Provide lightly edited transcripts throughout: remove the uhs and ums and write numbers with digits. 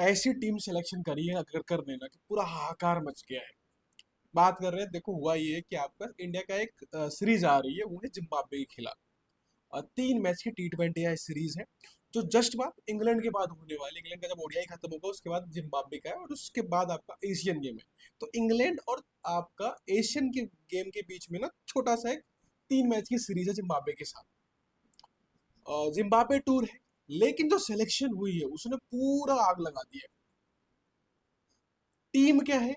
ऐसी team selection करी है अगर कर लेना कि पूरा हाहाकार मच गया है। बात कर रहे हैं, देखो हुआ ये है कि आपका इंडिया का एक सीरीज आ रही है, वो है जिम्बाब्वे के खिलाफ। 3 मैच की T20 सीरीज है, जो जस्ट बाद इंग्लैंड के बाद होने वाली। इंग्लैंड का जब ओडीआई खत्म होगा उसके बाद जिम्बाब्वे का है, और उसके बाद आपका एशियन गेम है। तो इंग्लैंड और आपका एशियन के गेम के बीच में ना छोटा सा एक 3 मैच की सीरीज है जिम्बाब्वे के साथ। जिम्बाब्वे टूर है, लेकिन जो सिलेक्शन हुई है उसने पूरा आग लगा दिया है। टीम क्या है,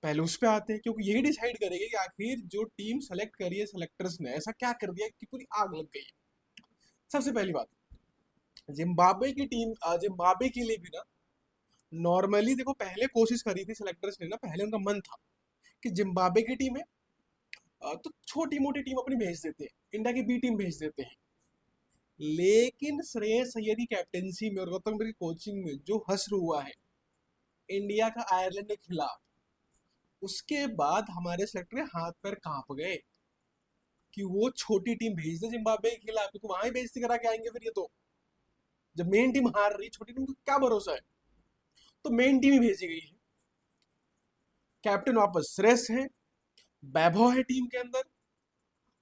पहले उस पे आते हैं, क्योंकि यही डिसाइड करेगी कि आखिर जो टीम सेलेक्ट करी है सेलेक्टर्स ने ऐसा क्या कर दिया कि पूरी आग लग गई है। सबसे पहली बात, जिम्बाब्वे की टीम, जिम्बाब्वे के लिए भी ना नॉर्मली देखो पहले कोशिश करी थी सेलेक्टर्स ने ना, पहले उनका मन था कि जिम्बाब्वे की टीम है, तो छोटी मोटी टीम अपनी भेज देते हैं, इंडिया की बी टीम भेज देते हैं। लेकिन श्रेयस अय्यर की कैप्टेंसी में और गौतम गंभीर की कोचिंग में जो हश्र हुआ है इंडिया का आयरलैंड के खिलाफ, उसके बाद हमारे सेलेक्टर के हाथ पैर कांप गए कि वो छोटी टीम भेज दे जिम्बाब्वे के खिलाफ, क्योंकि वहां ही बेइज्जती करा के आएंगे फिर ये तो। जब मेन टीम हार रही, छोटी टीम को क्या भरोसा है। तो मेन टीम ही भेजी गई है। कैप्टन वापस श्रेयस है, वैभव है टीम के अंदर,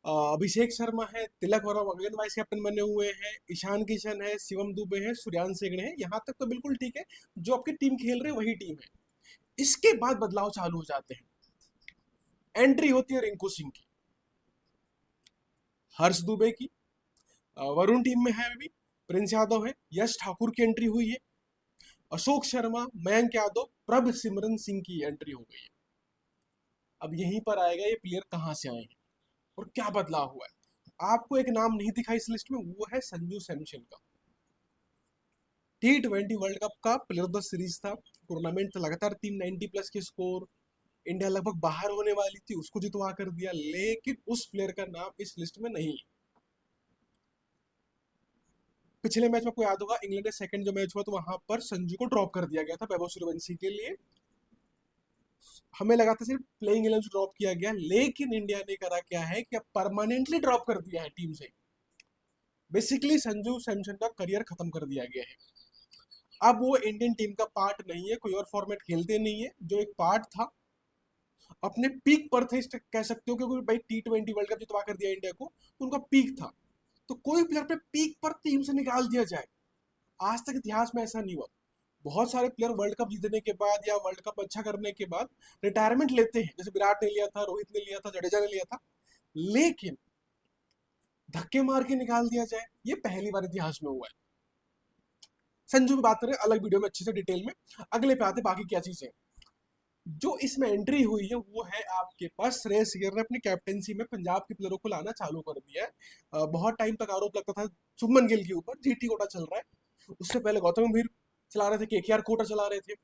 अभिषेक शर्मा है, Tilak Varma again vice captain बने हुए हैं, ईशान किशन है, शिवम दुबे है, सूर्यांश हेगड़े है। यहाँ तक तो बिल्कुल ठीक है, जो आपकी टीम खेल रहे हैं वही टीम है। इसके बाद बदलाव चालू हो जाते हैं। एंट्री होती है रिंकू सिंह की, हर्ष दुबे की, वरुण टीम में है अभी, प्रिंस यादव है, यश ठाकुर की एंट्री हुई है, अशोक शर्मा, मयंक यादव, प्रभ सिमरन सिंह की एंट्री हो गई है। अब यहीं पर आएगा ये प्लेयर कहाँ से आए हैं और क्या बदलाव हुआ है। आपको एक नाम नहीं दिखा इस लिस्ट में, वो है संजू सैमसन का। T20 वर्ल्ड कप का प्लेयर ऑफ द सीरीज था, टूर्नामेंट लगातार 390+ के स्कोर, इंडिया लगभग बाहर होने वाली थी, उसको जितवा कर दिया, लेकिन उस प्लेयर का नाम इस लिस्ट में नहीं है। पिछले मैच में आपको याद होगा, इंग्लैंड का सेकंड जो मैच हुआ तो वहां पर संजू को ड्रॉप कर दिया गया था वैभव सूर्यवंशी के लिए। हमें लगा था सिर्फ प्लेइंग 11 ड्रॉप किया गया, लेकिन इंडिया ने करा क्या है कि अब परमानेंटली ड्रॉप कर दिया है टीम से। बेसिकली संजू सैमसन का करियर खत्म कर दिया गया है। अब वो इंडियन टीम का पार्ट नहीं है, कोई और फॉर्मेट खेलते नहीं है। जो एक पार्ट था, अपने पीक पर थे कह सकते हो, क्योंकि भाई T20 वर्ल्ड कप जितवा कर दिया इंडिया को, तो उनका पीक था। तो कोई प्लेयर पे पीक पर टीम से निकाल दिया जाए, आज तक इतिहास में ऐसा नहीं हुआ। बहुत सारे प्लेयर वर्ल्ड कप जीतने के बाद या वर्ल्ड कप अच्छा करने के बाद रिटायरमेंट लेते हैं, जैसे विराट ने लिया था, रोहित ने लिया था, जडेजा ने लिया था। लेकिन धक्के मार के निकाल दिया जाए, ये पहली बार इतिहास में हुआ है। संजू की बात करें अलग वीडियो में अच्छे से डिटेल में, अगले पे आते बाकी क्या चीजें। जो इसमें एंट्री हुई है वो है आपके पास श्रेयस अय्यर ने अपनी कैप्टेंसी में पंजाब के प्लेयरों को लाना चालू कर दिया है। बहुत टाइम तक आरोप लगता था शुभमन गिल के ऊपर, जीटी कोटा चल रहा है। उससे पहले गौतम गंभीर चला रहे थे, केकेआर कोटा चला रहे थे।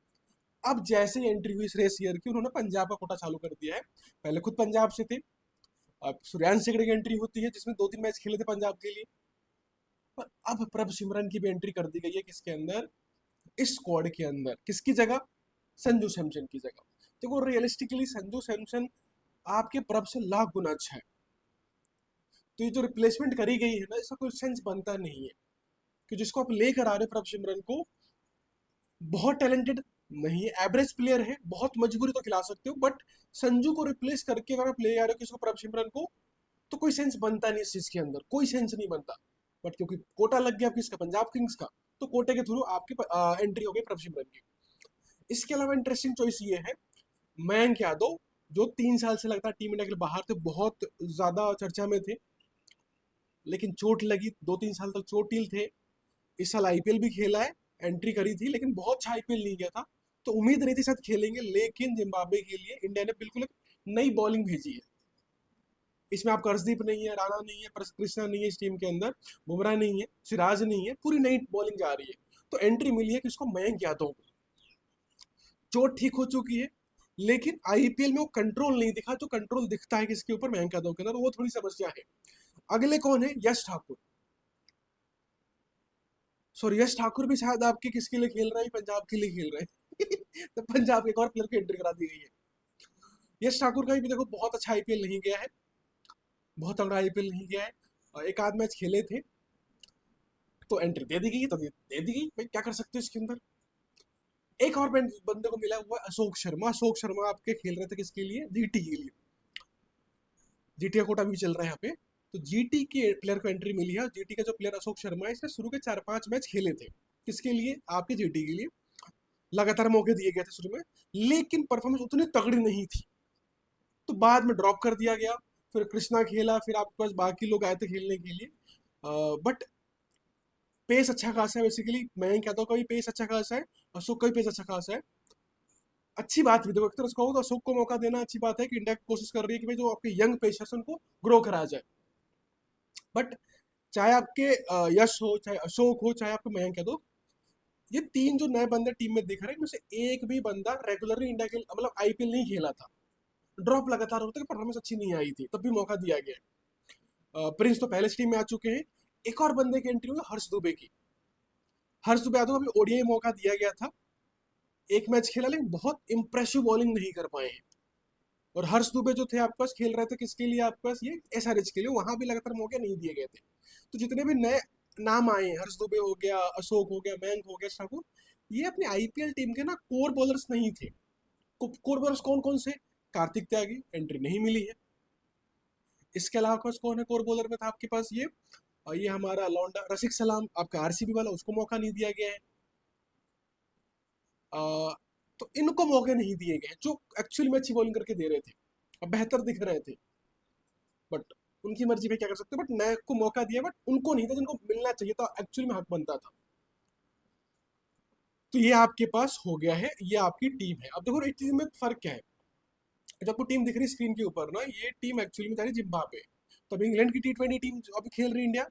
अब जैसे ही एंट्री हुई श्रेयस अय्यर की, उन्होंने पंजाब का कोटा चालू कर दिया है। पहले खुद पंजाब से थे, अब सूर्यांश हेगड़े की एंट्री होती है जिसमें 2-3 मैच खेले थे पंजाब के लिए। पर अब प्रभ सिमरन की भी एंट्री कर दी गई है, किसके अंदर, इस स्क्वाड के अंदर। किसकी जगह, संजू सैमसन की जगह। देखो रियलिस्टिकली संजू सैमसन आपके प्रभ से लाख गुना अच्छा है। तो ये जो रिप्लेसमेंट करी गई है ना, इसका कोई सेंस बनता नहीं है कि जिसको आप लेकर आ रहे हो प्रभ सिमरन को, बहुत टैलेंटेड नहीं है, एवरेज प्लेयर है, बहुत मजबूरी तो खिला सकते हो, बट संजू को रिप्लेस करके अगर आप ले आ रहे हो किसको, प्रभ सिमरन को, तो कोई सेंस बनता नहीं इस चीज के अंदर, कोई सेंस नहीं बनता। बट क्योंकि कोटा लग गया किसका, पंजाब किंग्स का, तो कोटे के थ्रू आपकी एंट्री हो गई प्रभ सिमरन की। इसके अलावा इंटरेस्टिंग चॉइस ये है, मयंक यादव, जो 3 साल से लगातार टीम इंडिया के लिए बाहर थे, बहुत ज्यादा चर्चा में थे, लेकिन चोट लगी, 2-3 साल तक चोटिल थे। इस साल आईपीएल भी खेला है, एंट्री करी थी, लेकिन बहुत अच्छा आईपीएल नहीं गया था, तो उम्मीद नहीं थी शायद खेलेंगे। लेकिन जिम्बाब्वे के लिए इंडिया ने बिल्कुल एक नई बॉलिंग भेजी है। इसमें आपका अर्शदीप नहीं है, राणा नहीं है, कृष्णा नहीं है इस टीम के अंदर, बुमराह नहीं है, सिराज नहीं है, पूरी नई बॉलिंग जा रही है। तो एंट्री मिली है किसको, मयंक यादव को। चोट ठीक हो चुकी है, लेकिन आईपीएल में वो कंट्रोल नहीं दिखा जो कंट्रोल दिखता है किसके ऊपर, मयंक यादव के अंदर, वो थोड़ी समस्या है। अगले कौन है, यश ठाकुर। सॉरी, यश ठाकुर भी शायद आपके किसके लिए खेल रहे हैं, पंजाब के लिए खेल रहे हैं तो पंजाब के एक और प्लेयर की एंट्री करा दी गई है। यश ठाकुर का भी देखो बहुत अच्छा आईपीएल नहीं गया है, बहुत तगड़ा आईपीएल नहीं गया है, और एक आध मैच खेले थे, तो एंट्री दे दी गई, तो दे दी गई भाई, क्या कर सकते हो इसके अंदर। एक और बंदे को मिला हुआ अशोक शर्मा। अशोक शर्मा आपके खेल रहे थे किसके लिए? जीटी के लिए। जीटी का कोटा भी चल रहा है यहाँ पे। तो जीटी के प्लेयर को एंट्री मिली है। जीटी का जो प्लेयर अशोक शर्मा है, इसने शुरू के 4-5 मैच खेले थे। किसके लिए? आपके जीटी के लिए। लगातार मौके दिए गए थे शुरू में, लेकिन परफॉर्मेंस उतनी तगड़ी नहीं थी, तो बाद में ड्रॉप कर दिया गया। फिर कृष्णा खेला, फिर आपके पास बाकी लोग आए थे खेलने के लिए। बट पेस अच्छा खासा है बेसिकली। मैं कहता हूँ कभी पेस अच्छा खासा है, अशोक का भी पेस अच्छा खासा है। अच्छी बात भी, देखो एक तरह से कहो तो अशोक को मौका देना अच्छी बात है कि इंडिया कोशिश कर रही है कि भाई जो आपके यंग पेसर्स उनको ग्रो करा जाए। बट चाहे आपके यश हो, चाहे अशोक हो, चाहे आपको मयंक कह दो, ये तीन जो नए बंदे टीम में दिख रहे हैं, इनमें से एक भी बंदा रेगुलरली इंडिया के मतलब आईपीएल नहीं खेला था। ड्रॉप लगातार होता है, परफॉर्मेंस अच्छी नहीं आई थी, तब भी मौका दिया गया। प्रिंस तो पहले टीम में आ चुके हैं। एक और बंदे की एंट्री हुई हर्ष दुबे की। हर्ष दुबे यादव अभी ओडीआई मौका दिया गया था, एक मैच खेला, लेकिन बहुत इंप्रेसिव बॉलिंग नहीं कर पाए हैं। और हर्ष दुबे जो थे आपके पास खेल रहे थे किसके लिए? आपके पास ये एसआरएच के लिए, वहां भी लगातार मौके नहीं दिए गए थे। तो जितने भी नए नाम आए हैं, हर्ष दुबे हो गया, अशोक हो गया, मयंक हो गया, ठाकुर, ये अपने आईपीएल टीम के ना कोर बॉलर्स नहीं थे। कोर बॉलर्स कौन कौन से? कार्तिक त्यागी, एंट्री नहीं मिली है। इसके अलावा आपके पास कौन है कोर बॉलर में? था आपके पास ये हमारा लौंडा रसिक सलाम, आपका आरसीबी वाला, उसको मौका नहीं दिया गया है। अ, तो इनको मौके नहीं दिए गए जो एक्चुअली में अच्छी बॉलिंग करके दे रहे थे, अब बेहतर दिख रहे थे। बट उनकी मर्जी पे क्या कर सकते हैं, बट नए को मौका दिया, बट उनको नहीं था जिनको मिलना चाहिए था, एक्चुअली में हक बनता था। तो ये आपके पास हो गया है, ये आपकी टीम है। अब देखो इस टीम में फर्क क्या है। जब आपको टीम दिख रही है स्क्रीन के ऊपर ना, ये टीम एक्चुअली में जा रही है जिम्बाब्वे। तो अभी इंग्लैंड की टी20 टीम जो अभी खेल रही है इंडिया,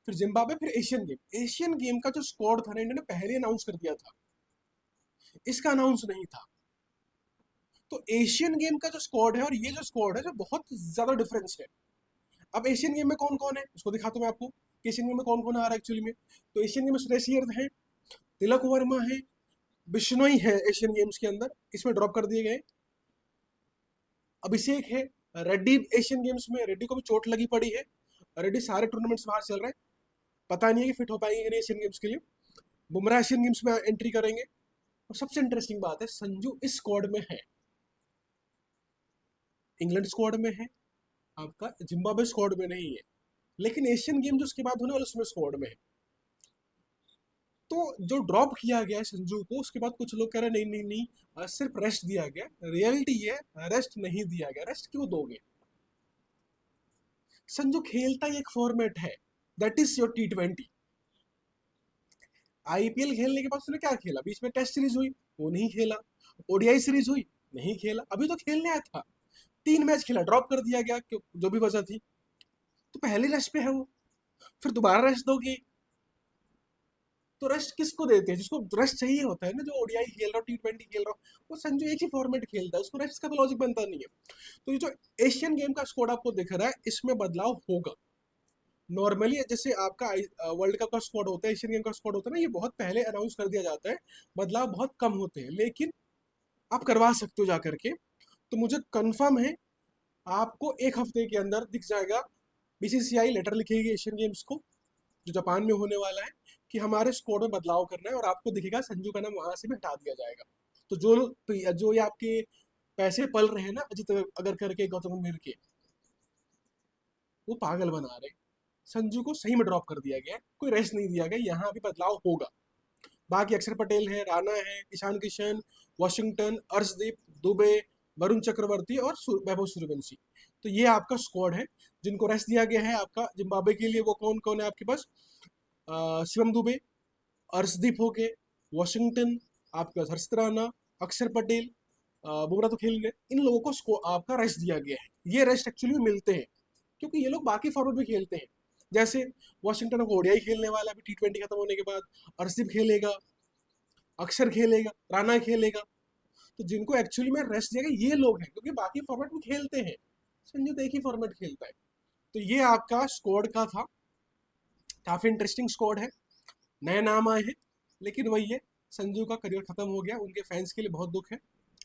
फिर जिम्बाब्वे, फिर एशियन गेम। एशियन गेम का जो स्क्वाड था ना, इंडिया ने पहले अनाउंस कर दिया था, इसका अनाउंस नहीं था। तो एशियन गेम का जो स्क्वाड है और ये जो स्क्वाड है, जो बहुत ज्यादा डिफरेंस है। अब एशियन गेम में कौन कौन है उसको दिखाता हूँ मैं आपको कि एशियन गेम में कौन कौन आ रहा है एक्चुअली में। तो एशियन गेम में सुरेश अय्यर है, तिलक वर्मा है, बिश्नोई है एशियन गेम्स के अंदर, इसमें ड्रॉप कर दिए गए। अभिषेक है, रेड्डी एशियन गेम्स में, रेड्डी को भी चोट लगी पड़ी है। रेड्डी सारे टूर्नामेंट्स बाहर चल रहे हैं, पता नहीं है कि फिट हो पाएंगे कि नहीं एशियन गेम्स के लिए। बुमराह एशियन गेम्स में एंट्री करेंगे। और सबसे इंटरेस्टिंग बात है, संजू इस स्क्वाड में है, इंग्लैंड स्क्वाड में है, आपका जिम्बाब्वे स्क्वाड में नहीं है। लेकिन एशियन गेम जो उसके बाद होने वाले उसमें स्क्वाड में है। तो जो ड्रॉप किया गया है संजू को, उसके बाद कुछ लोग कह रहे हैं नहीं नहीं नहीं, सिर्फ रेस्ट दिया गया। रियलिटी ये है, रेस्ट नहीं दिया गया। रेस्ट क्यों दोगे? संजू खेलता ही एक फॉर्मेट है, that is your T20. IPL खेलने के बाद उसने क्या खेला? बीच में टेस्ट सीरीज हुई, वो नहीं खेला। ओडीआई सीरीज हुई, नहीं खेला। अभी तो खेलने आया था, 3 मैच खेला, ड्रॉप कर दिया गया, जो भी वजह थी। तो पहले रेस्ट पे है वो, फिर दोबारा रेस्ट दोगे? तो रेस्ट किसको देते हैं? जिसको रेस्ट चाहिए होता है ना, जो ओडीआई खेल रहा हो, टी20 खेल रहा हो, वो संजू एक ही फॉर्मेट खेलता है, उसको रेस्ट का तो लॉजिक बनता नहीं है। तो ये जो एशियन गेम का स्क्वाड आपको दिख रहा है, इसमें बदलाव होगा। नॉर्मली जैसे आपका वर्ल्ड कप का स्क्वाड होता है, एशियन गेम का स्क्वाड होता है ना, ये बहुत पहले अनाउंस कर दिया जाता है, बदलाव बहुत कम होते हैं, लेकिन आप करवा सकते हो जा करके। तो मुझे कंफर्म है आपको 1 हफ्ते के अंदर दिख जाएगा। बीसीसीआई लेटर लिखेगी एशियन गेम्स को, जो जापान में होने वाला है, कि हमारे स्क्वाड में बदलाव करना है, और आपको दिखेगा संजू का नाम वहां से भी हटा दिया जाएगा। तो जो ये आपके पैसे पल रहे हैं ना अजित अगर करके, गौतम गंभीर के, वो पागल बना रहे। संजू को सही में ड्रॉप कर दिया गया है, कोई रेस्ट नहीं दिया गया, यहाँ भी बदलाव होगा। बाकी अक्षर पटेल है, राणा है, ईशान किशन, वॉशिंगटन, अर्शदीप, दुबे, वरुण चक्रवर्ती और वैभव सूर्यवंशी। तो ये आपका स्क्वाड है जिनको रेस्ट दिया गया है। आपका जिम्बाब्वे के लिए वो कौन कौन है आपके पास? शिवम दुबे, अर्शदीप हो गए, वॉशिंगटन, आपके पास हर्षित राणा, अक्षर पटेल, बुमराह तो खेल गए। इन लोगों को आपका रेस्ट दिया गया है। ये रेस्ट एक्चुअली में मिलते हैं क्योंकि ये लोग बाकी फॉर्मेट भी खेलते हैं। जैसे वॉशिंगटन को ओडीआई खेलने वाला है अभी टी20 खत्म होने के बाद, अर्शदीप खेलेगा, अक्षर खेलेगा, राणा खेलेगा। तो जिनको एक्चुअली में रेस्ट दिया गया ये लोग हैं, क्योंकि बाकी फॉर्मेट में खेलते हैं। संजू तो एक ही फॉर्मेट खेलता है। तो ये आपका स्क्वाड का था, काफी इंटरेस्टिंग स्क्वाड है, नए नाम आए हैं। लेकिन वही है, संजू का करियर खत्म हो गया, उनके फैंस के लिए बहुत दुख है।